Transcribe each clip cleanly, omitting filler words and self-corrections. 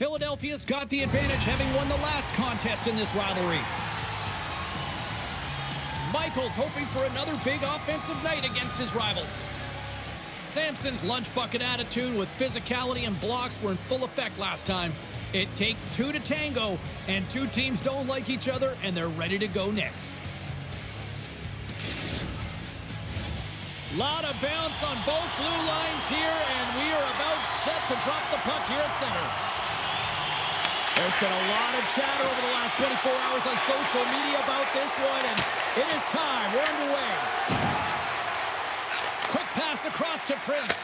Philadelphia's got the advantage, having won the last contest in this rivalry. Michael's hoping for another big offensive night against his rivals. Samson's lunch bucket attitude with physicality and blocks were in full effect last time. It takes two to tango, and two teams don't like each other, and they're ready to go next. Lot of bounce on both blue lines here, and we are about set to drop the puck here at center. There's been a lot of chatter over the last 24 hours on social media about this one, and it is time. We're underway. Quick pass across to Prince.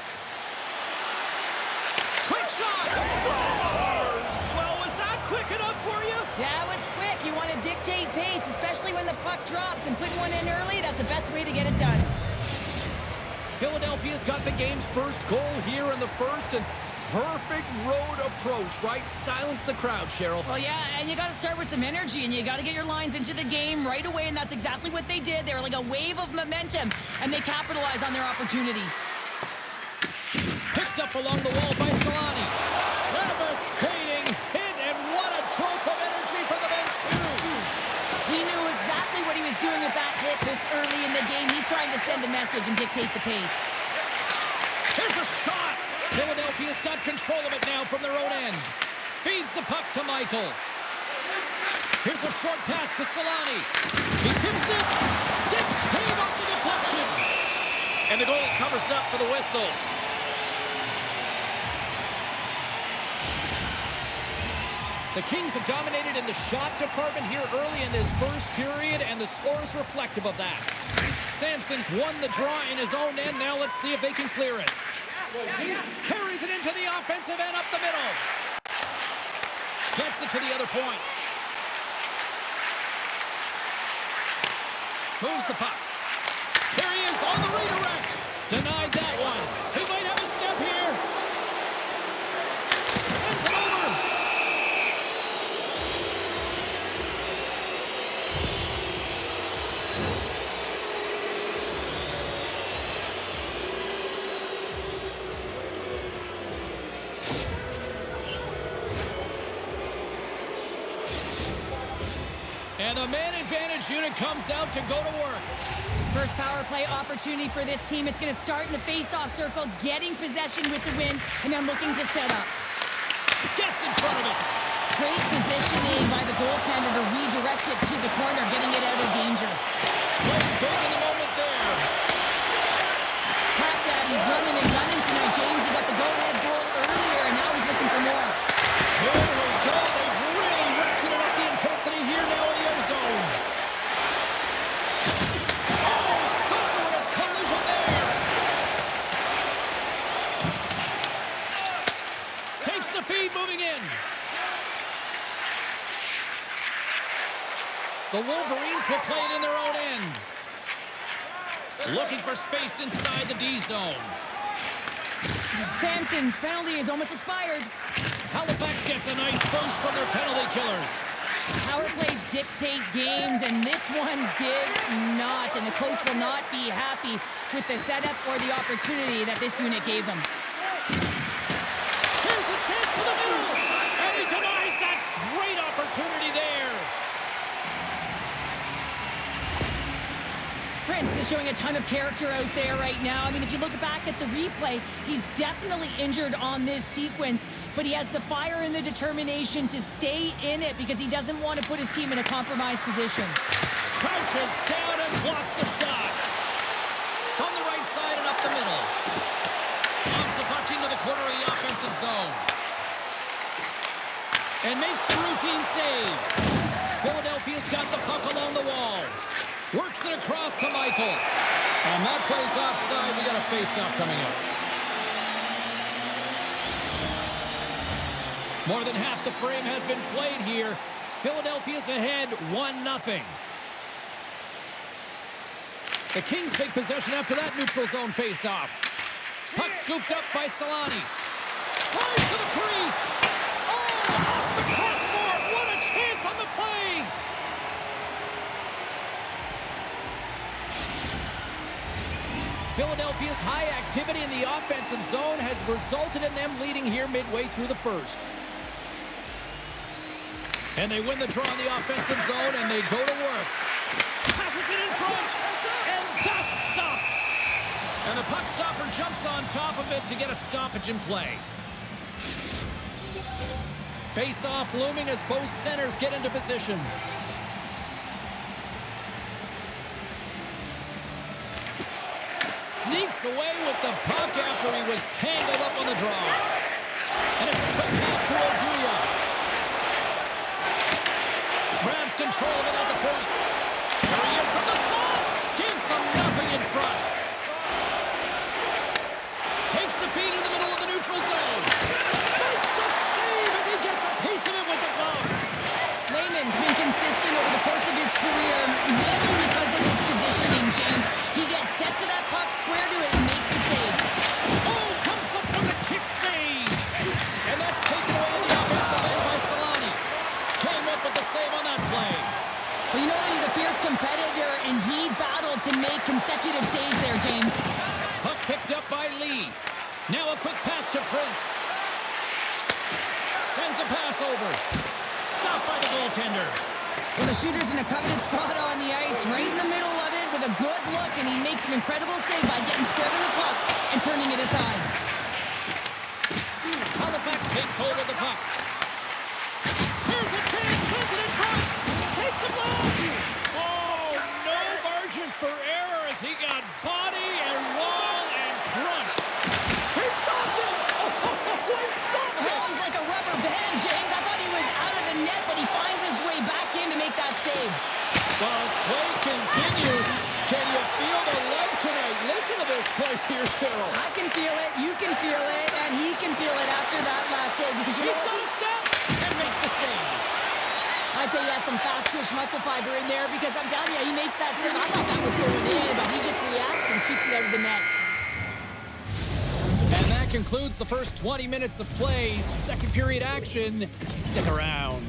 Quick shot! Scores! Well, was that quick enough for you? Yeah, it was quick. You want to dictate pace, especially when the puck drops, and putting one in early, that's the best way to get it done. Philadelphia's got the game's first goal here in the first, and perfect road approach, right? Silence the crowd, Cheryl. Well, yeah, and you got to start with some energy, and you got to get your lines into the game right away, and that's exactly what they did. They were like a wave of momentum, and they capitalized on their opportunity. Picked up along the wall by Solani. Devastating hit, and what a jolt of energy for the bench, too. He knew exactly what he was doing with that hit this early in the game. He's trying to send a message and dictate the pace. Here's a shot. Philadelphia's got control of it now from their own end. Feeds the puck to Michael. Here's a short pass to Solani. He tips it. Stick save off the deflection. And the goal covers up for the whistle. The Kings have dominated in the shot department here early in this first period, and the score is reflective of that. Sampson's won the draw in his own end. Now let's see if they can clear it. Carries it into the offensive end up the middle. Gets it to the other point. Moves the puck. There he is on the redirect. Denied that one. He might have a step here. Sends it over. And the man advantage unit comes out to go to work. First power play opportunity for this team. It's going to start in the face-off circle, getting possession with the win, and then looking to set up. Gets in front of it. Great positioning by the goaltender to redirect it to the corner, getting it out of danger. Playing big in the moment there. Pat Daddy's running and gunning tonight. James, he got the go-ahead goal earlier, and now he's looking for more. Here we go. They've really ratcheted up the intensity here now in the O-zone. Oh, thunderous collision there. Takes the feed, moving in. The Wolverines will play it in their own end. Looking for space inside the D-zone. Samson's penalty is almost expired. Halifax gets a nice boost from their penalty killers. Power plays dictate games, and this one did not. And the coach will not be happy with the setup or the opportunity that this unit gave them. Here's a chance to the middle, and he denies that great opportunity there. Prince is showing a ton of character out there right now. I mean, if you look back at the replay, he's definitely injured on this sequence, but he has the fire and the determination to stay in it because he doesn't want to put his team in a compromised position. Crouches down and blocks the shot. From the right side and up the middle. Lobs the puck into the corner of the offensive zone. And makes the routine save. Philadelphia's got the puck along the wall. Works it across to Michael. And that plays offside. We got a face-off coming up. More than half the frame has been played here. Philadelphia's ahead 1-0. The Kings take possession after that neutral zone face-off. Puck scooped up by Solani. Drives to the crease. Oh, off the crossbar. What a chance on the play. Philadelphia's high activity in the offensive zone has resulted in them leading here midway through the first. And they win the draw in the offensive zone, and they go to work. Passes it in front, and that's stopped. And the puck stopper jumps on top of it to get a stoppage in play. Face-off looming as both centers get into position. Sneaks away with the puck after he was tangled up on the draw. And it's a quick pass to Oduya. Grabs control of it at the point. There he is from the slot. Gives him nothing in front. Takes the feed in the middle of the neutral zone. Makes the save as he gets a piece of it with the glove. Lehman's been consistent over the course of his career, mainly because of his positioning, James. He gets set to that puck, square to it, and makes the save. Oh, comes up with a kick save. And that's taken away in the offensive end by Solani. Came up with the save on that play. Well, you know that he's a fierce competitor, and he battled to make consecutive saves there, James. Puck picked up by Lee. Now a quick pass to Prince. Sends a pass over. Stopped by the goaltender. Well, the shooter's in a coveted spot on the ice, right in the middle of it with a good look, and he makes an incredible save by getting square to the puck and turning it aside. Halifax takes hold of the puck. Here's a chance, sends it in front. Takes a blast. Oh, no margin for error as he got body and wall and crunched. He stopped it. Oh, he stopped it. Oh, he's like a rubber band, James. I thought he was out of the net, but he finds his way back in to make that save. Well, as play continues, can you feel the love tonight? Listen to this place here, Cheryl. I can feel it, you can feel it, and he can feel it after that last save. Because He's got a step and makes the save. I'd say he has some fast twitch muscle fiber in there because I'm telling you, he makes that save. I thought that was going in, but he just reacts and keeps it out of the net. And that concludes the first 20 minutes of play. Second period action. Stick around.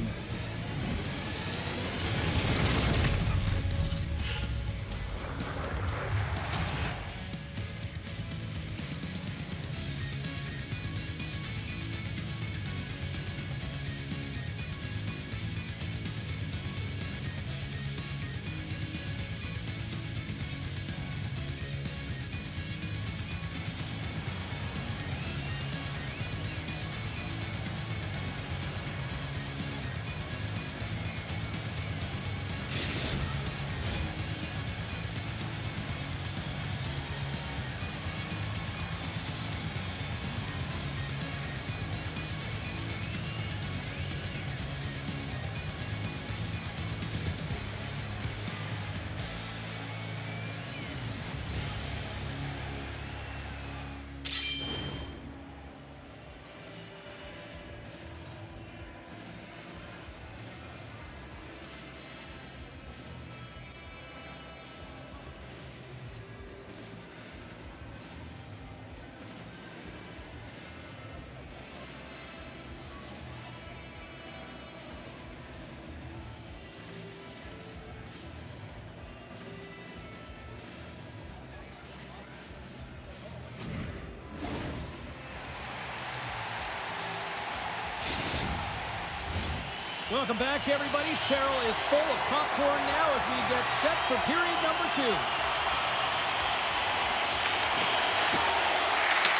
Welcome back, everybody. Cheryl is full of popcorn now as we get set for period number 2.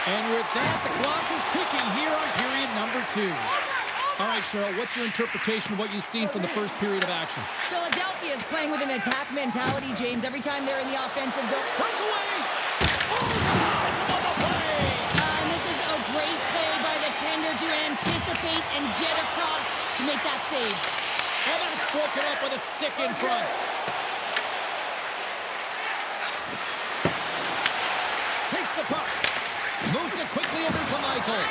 And with that, the clock is ticking here on period number 2. All right, Cheryl, what's your interpretation of what you've seen from the first period of action? Philadelphia is playing with an attack mentality, James, every time they're in the offensive zone. Breakaway! Oh, nice on the play! And this is a great play by the tender to anticipate and get across to make that save. And that's broken up with a stick in front. Takes the puck. Moves it quickly over to Michael.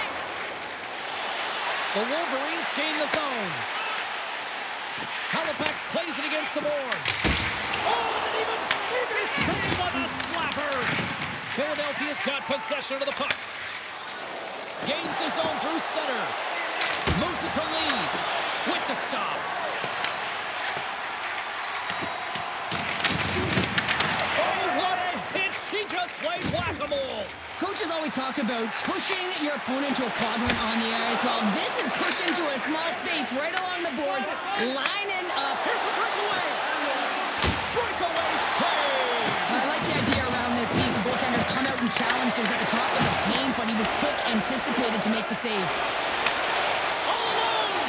The Wolverines gain the zone. Halifax plays it against the boards. Oh, and even a save on the slapper. Philadelphia's got possession of the puck. Gains the zone through center. Moves it to Lee with the stop. Oh, what a hit. She just played whack-a-mole. Coaches always talk about pushing your opponent to a quadrant on the ice. Well, this is pushing to a small space right along the boards, Lining up. Here's a breakaway. Breakaway save. I like the idea around this. See the goaltender come out and challenge. So he was at the top of the paint, but he was quick, anticipated to make the save. All alone.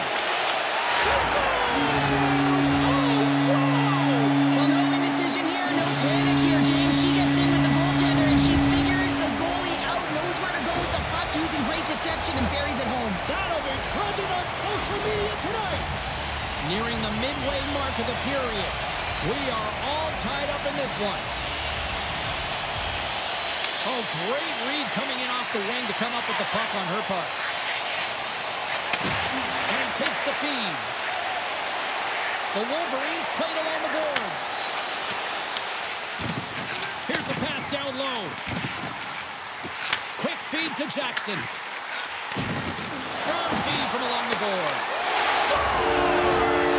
She scores. Oh, wow. Well, no indecision here, no panic here, James. She gets in with the goaltender, and she figures the goalie out, knows where to go with the puck, using great deception, and buries it home. That'll be trending on social media tonight. Nearing the midway mark of the period. We are all tied up in this one. Oh, great read coming in off the wing to come up with the puck on her part. And he takes the feed. The Wolverines played along the boards. Here's a pass down low. Quick feed to Jackson. Strong feed from along the boards. Scores!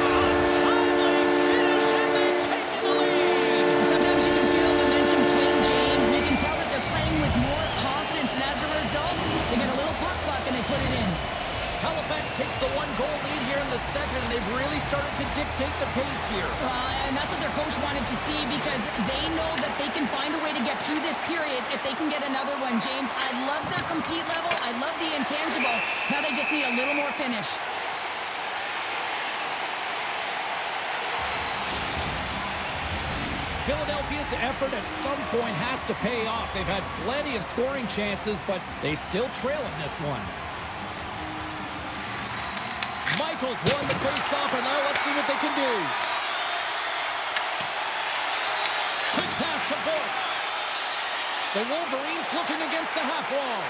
A timely finish, and they've taken the lead. Sometimes you can feel momentum swing, James, and you can tell that they're playing with more confidence, and as a result, they get a little puck luck and they put it in. Halifax takes the one-goal lead here in the second, and they've really started to dictate the pace here. And that's what their coach wanted to see, because they know that they can find a way to get through this period if they can get another one, James. I love their compete level. I love the intangible. Now they just need a little more finish. Philadelphia's effort at some point has to pay off. They've had plenty of scoring chances, but they still trail in this one. Michaels won the face-off, and now let's see what they can do. Quick pass to Bork. The Wolverines looking against the half wall.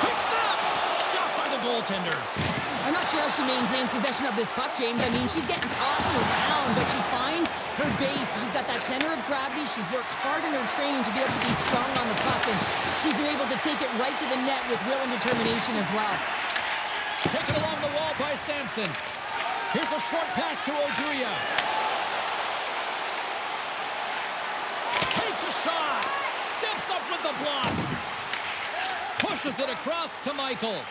Quick snap! Stopped by the goaltender. I'm not sure how she maintains possession of this puck, James. I mean, she's getting tossed around, but she finds her base. She's got that center of gravity. She's worked hard in her training to be able to be strong on the puck, and she's able to take it right to the net with will and determination as well. Taken along the wall by Sampson. Here's a short pass to Oduya. Takes a shot. Steps up with the block. Pushes it across to Michael.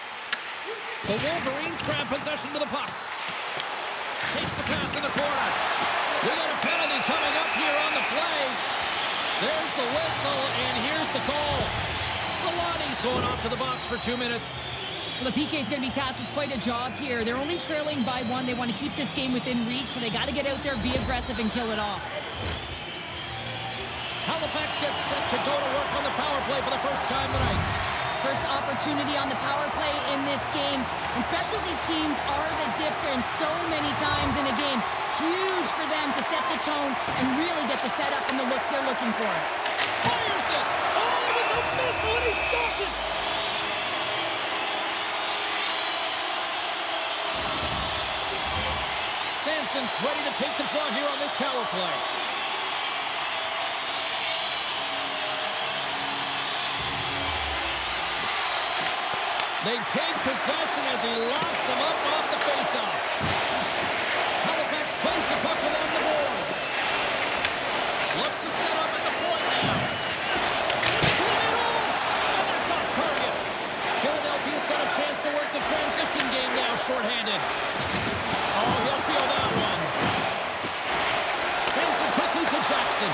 The Wolverines grab possession with the puck. Takes the pass in the corner. We got a penalty coming up here on the play. There's the whistle, and here's the call. Solani's going off to the box for 2 minutes. Well, the PK is going to be tasked with quite a job here. They're only trailing by one. They want to keep this game within reach, so they got to get out there, be aggressive, and kill it off. Halifax gets set to go to work on the power play for the first time tonight. First opportunity on the power play in this game. And specialty teams are the difference so many times in a game. Huge for them to set the tone and really get the setup and the looks they're looking for. Fires it! Oh, it was a missile, and he stopped it! Sampson's ready to take the draw here on this power play. They take possession as he locks him up off the faceoff. Halifax plays the puck along the boards. Looks to set up at the point now. Sends to the middle, and that's off target. Philadelphia's got a chance to work the transition game now, shorthanded. Oh, he'll feel that one. Sends it quickly to Jackson.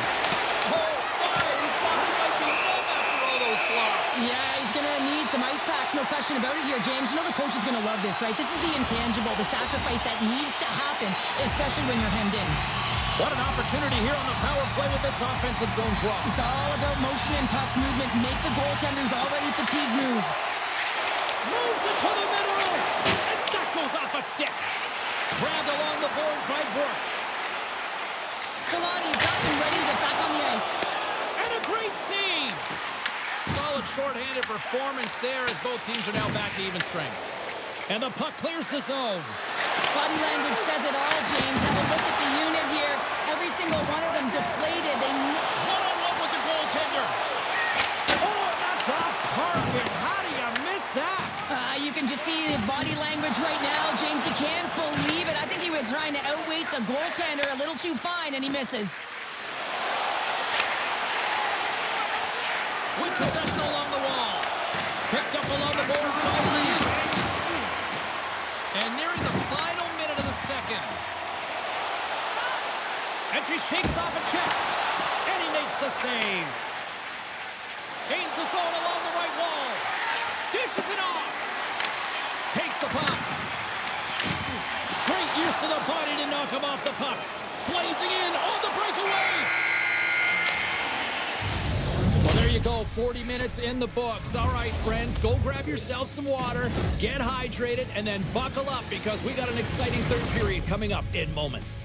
Oh, my, his body might be numb after all those blocks. Yeah, he's going to need some ice packs, no question about it here, James. You know the coach is going to love this, right? This is the intangible, the sacrifice that needs to happen, especially when you're hemmed in. What an opportunity here on the power play with this offensive zone draw. It's all about motion and puck movement. Make the goaltender's already fatigued move. Moves it to the middle, and that goes off a stick. Grabbed along the boards by Bork. Solani's up and ready to get back on the ice. And a great save. Solid shorthanded performance there as both teams are now back to even strength. And the puck clears the zone. Body language says it all, James. Have a look at the unit here. Every single one of them deflated. They one-on-one with the goaltender. Oh, that's off target. How do you miss that? You can just see his body language right now, James. You can't believe it. I think he was trying to outweight the goaltender a little too fine, and he misses. With possession along the wall. Picked up along the boards by Lee. save. Gains the zone along the right wall. Dishes it off. Takes the puck. Great use of the body to knock him off the puck. Blazing in on the breakaway. Well, there you go. 40 minutes in the books. All right, friends, go grab yourself some water, get hydrated, and then buckle up because we got an exciting third period coming up in moments.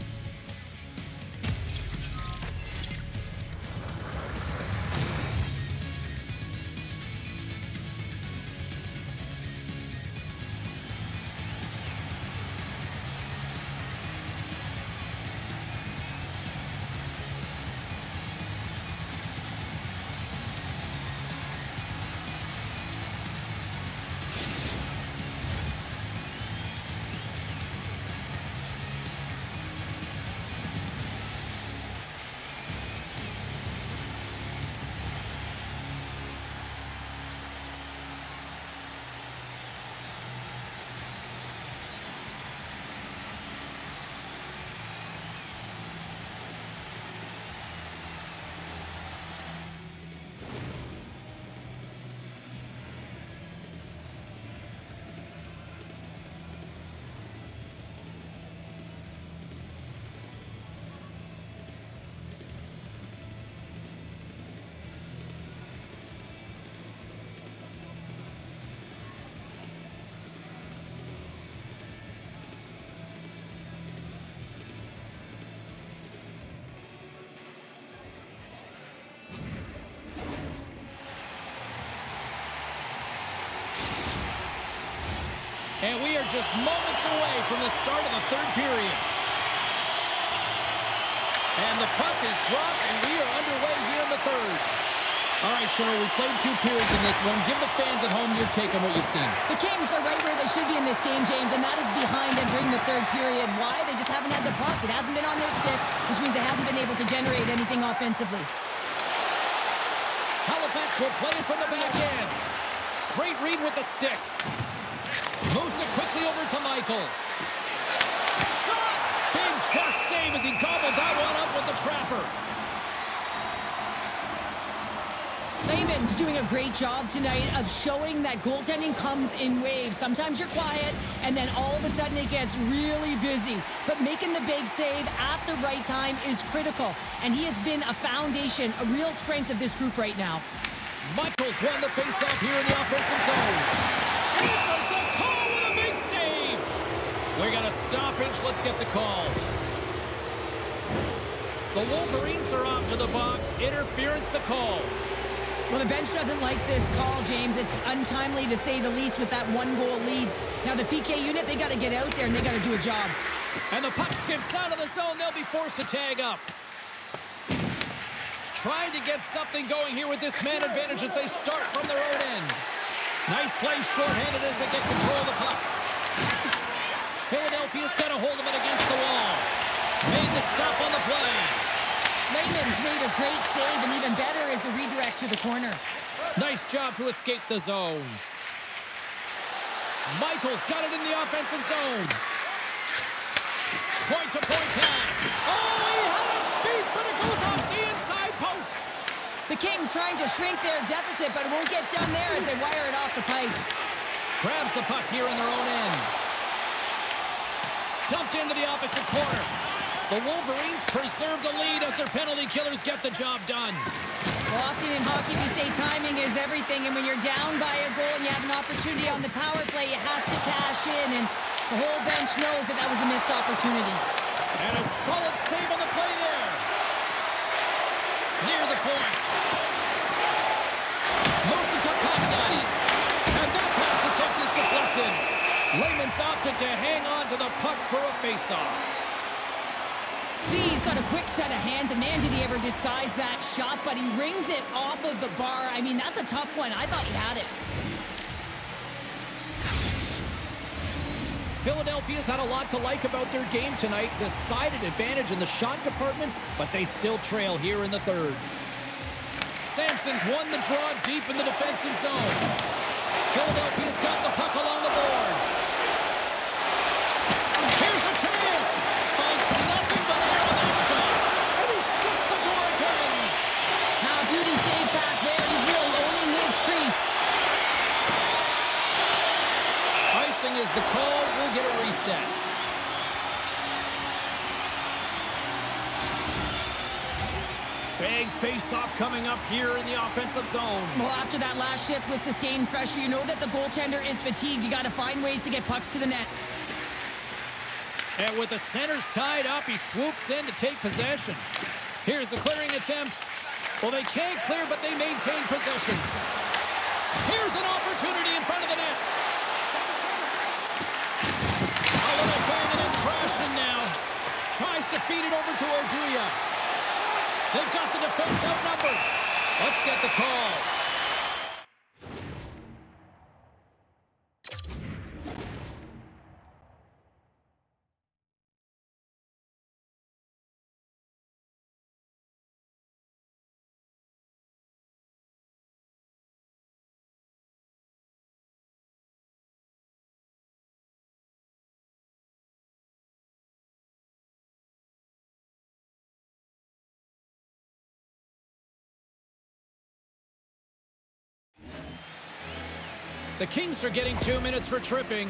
And we are just moments away from the start of the third period. And the puck is dropped, and we are underway here in the third. All right, Cheryl, we played 2 periods in this one. Give the fans at home your take on what you've seen. The Kings are right where they should be in this game, James, and that is behind entering the third period. Why? They just haven't had the puck. It hasn't been on their stick, which means they haven't been able to generate anything offensively. Halifax will play it from the back end. Great read with the stick. Moves it quickly over to Michael. Shot! Big chest save as he gobbled that one up with the trapper. Lehman's doing a great job tonight of showing that goaltending comes in waves. Sometimes you're quiet, and then all of a sudden it gets really busy. But making the big save at the right time is critical, and he has been a foundation, a real strength of this group right now. Michaels won the faceoff here in the offensive zone. Answers the call with a big save. We got a stoppage. Let's get the call. The Wolverines are off to the box. Interference the call. Well, the bench doesn't like this call, James. It's untimely to say the least with that 1-goal lead. Now the PK unit, they got to get out there and they got to do a job. And the puck skips out of the zone. They'll be forced to tag up. Trying to get something going here with this man advantage as they start from their own end. Nice play shorthanded as they get control of the puck. Philadelphia's got a hold of it against the wall. Made the stop on the play. Lehman's made a great save, and even better is the redirect to the corner. Nice job to escape the zone. Michaels got it in the offensive zone. Point-to-point pass. Oh, he had it beat, but it goes off the inside post. The Kings trying to shrink their deficit, but it won't get done there as they wire it off the pipe. Grabs the puck here in their own end. Dumped into the opposite corner. The Wolverines preserve the lead as their penalty killers get the job done. Well, often in hockey we say timing is everything, and when you're down by a goal and you have an opportunity on the power play, you have to cash in, and the whole bench knows that that was a missed opportunity. And a solid save on the play there. Near the point. Moves it to Packney. And that pass attempt is deflected. Lehman's opted to hang on to the puck for a face-off. He's got a quick set of hands, and man, did he ever disguise that shot, but he rings it off of the bar. I mean, that's a tough one. I thought he had it. Philadelphia's had a lot to like about their game tonight. Decided advantage in the shot department, but they still trail here in the third. Sampson's won the draw deep in the defensive zone. Philadelphia's got the puck along the boards. Here's a chance. Finds nothing but air on that shot. And he shuts the door again. Now the call. We'll get a reset. Big face-off coming up here in the offensive zone. Well, after that last shift with sustained pressure, you know that the goaltender is fatigued. You got to find ways to get pucks to the net. And with the centers tied up, he swoops in to take possession. Here's the clearing attempt. Well, they can't clear, but they maintain possession. Here's an opportunity in front of the net. A little banging and crashing now. Tries to feed it over to Oduya. They've got the defense outnumbered. Let's get the call. The Kings are getting 2 minutes for tripping.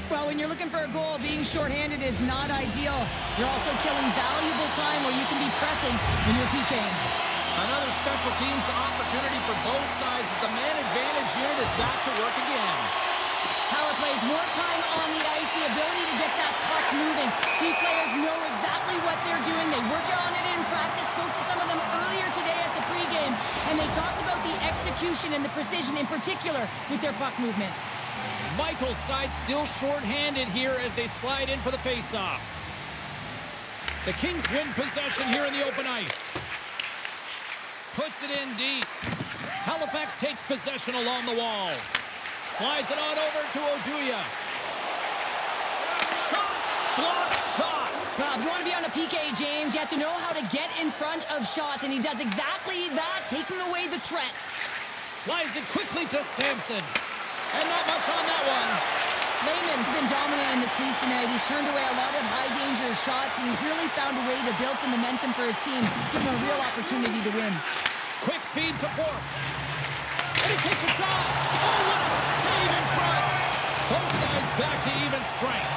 Well, when you're looking for a goal, being shorthanded is not ideal. You're also killing valuable time where you can be pressing when you're PKing. Another special teams opportunity for both sides as the man advantage unit is back to work again. Power plays, more time on the ice, the ability to get that puck moving. These players know exactly what they're doing. They work on it in practice. Spoke to some of them earlier today at the pregame, and they talked about the execution and the precision in particular with their puck movement. Michael's side still short-handed here as they slide in for the face-off. The Kings win possession here in the open ice. Puts it in deep. Halifax takes possession along the wall. Slides it on over to Oduya. Shot! Block shot! Well, if you want to be on a PK, James, you have to know how to get in front of shots, and he does exactly that, taking away the threat. Slides it quickly to Sampson. And not much on that one. Lehman's been dominant in the crease tonight. He's turned away a lot of high-danger shots, and he's really found a way to build some momentum for his team, give him a real opportunity to win. Quick feed to Puerto. And he takes a shot. Oh, what a save in front. Both sides back to even strength.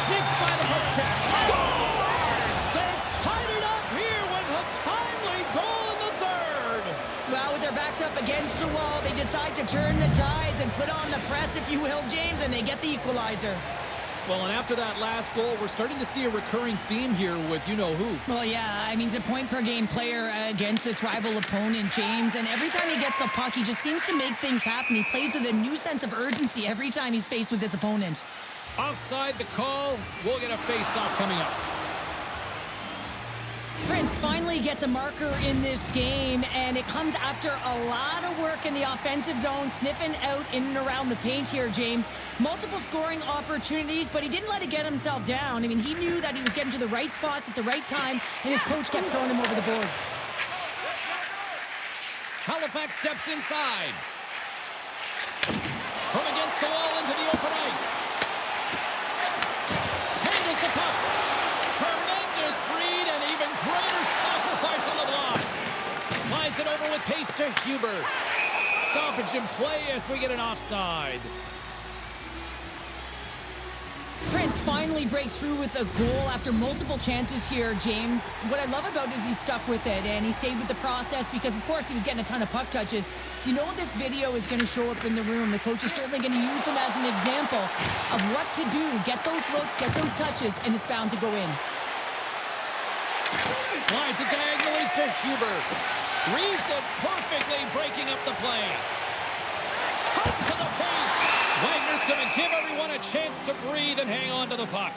Sneaks by the poke check. Scores! They've tied it up here with a timely goal in the third. Well, with their backs up against the wall, they decide to turn the tides and put on the press, if you will, James, and they get the equalizer. Well, and after that last goal, we're starting to see a recurring theme here with you-know-who. Well, yeah, I mean, he's a point-per-game player against this rival opponent, James, and every time he gets the puck, he just seems to make things happen. He plays with a new sense of urgency every time he's faced with this opponent. Offside the call. We'll get a face-off coming up. Prince finally gets a marker in this game, and it comes after a lot of work in the offensive zone, sniffing out in and around the paint here, James. Multiple scoring opportunities, but he didn't let it get himself down. I mean, he knew that he was getting to the right spots at the right time, and his coach kept throwing him over the boards. Halifax steps inside. From against the wall into the open ice. Handles the puck. Tremendous read and even greater sacrifice on the block. Slides it over with pace to Huber. Stoppage in play as we get an offside. Prince finally breaks through with a goal after multiple chances here, James. What I love about it is he stuck with it, and he stayed with the process because, of course, he was getting a ton of puck touches. You know this video is going to show up in the room. The coach is certainly going to use him as an example of what to do. Get those looks, get those touches, and it's bound to go in. Slides it diagonally to Huber. Reads it perfectly, breaking up the play. Cuts to the paint. Wagner's going to give everyone a chance to breathe and hang on to the puck.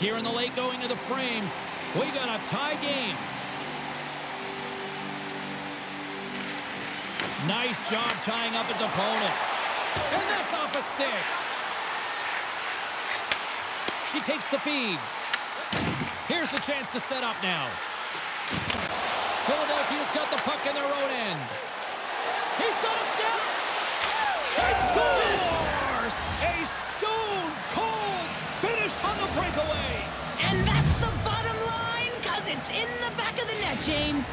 Here in the late going to the frame, we got a tie game. Nice job tying up his opponent. And that's off a stick. She takes the feed. Here's the chance to set up now. Philadelphia's got the puck in their own end. He's got a step. He scores! A stone-cold finish on the breakaway. And that's the bottom line, because it's in the back of the net, James.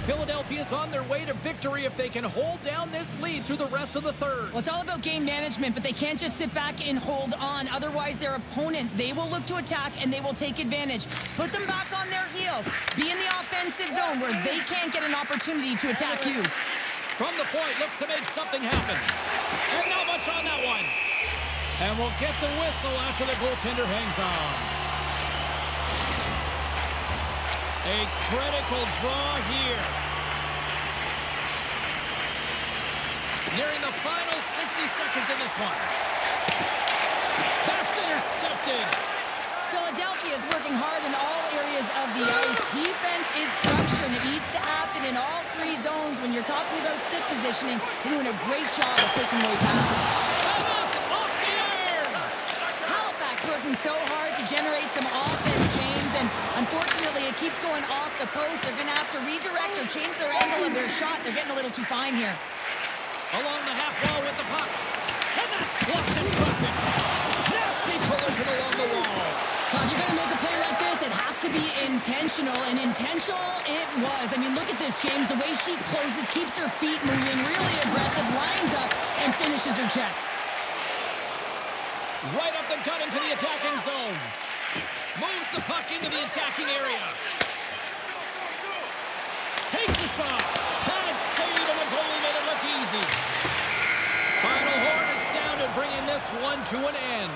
Philadelphia's on their way to victory if they can hold down this lead through the rest of the third. Well, it's all about game management, but they can't just sit back and hold on. Otherwise, their opponent, they will look to attack and they will take advantage. Put them back on their heels. Be in the offensive zone where they can't get an opportunity to attack you. From the point, looks to make something happen. And not much on that one. And we'll get the whistle after the goaltender hangs on. A critical draw here. Nearing the final 60 seconds in this one. That's intercepted. Philadelphia is working hard in all areas of the ice. Defense is structure, and it needs to happen in all three zones. When you're talking about stick positioning, you're doing a great job of taking away passes. And that's off the air. Halifax working so hard to generate some offense, James, and unfortunately it keeps going off the post. They're going to have to redirect or change their angle of their shot. They're getting a little too fine here. Along the half wall with the puck. And that's blocked in traffic. Nasty collision along the wall. Well, if you're going to make a play like this, it has to be intentional, and intentional it was. I mean, look at this, James. The way she closes, keeps her feet moving, really aggressive, lines up, and finishes her check. Right up the gut into the attacking zone. Moves the puck into the attacking area. Takes the shot. Pad save, and the goalie made it look easy. Final horn is sounded, bringing this one to an end.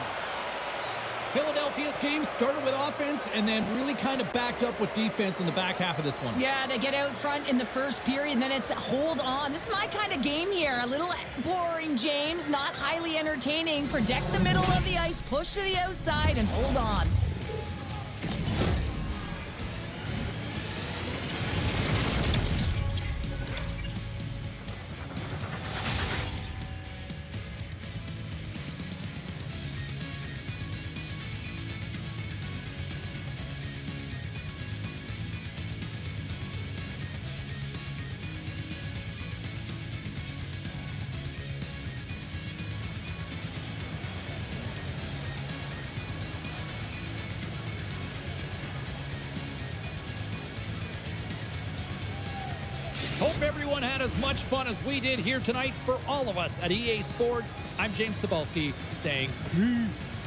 Philadelphia's game started with offense and then really kind of backed up with defense in the back half of this one. Yeah, they get out front in the first period, and then it's hold on. This is my kind of game here. A little boring, James, not highly entertaining. Protect the middle of the ice, push to the outside, and hold on. Hope everyone had as much fun as we did here tonight. For all of us at EA Sports, I'm James Cebulski saying peace.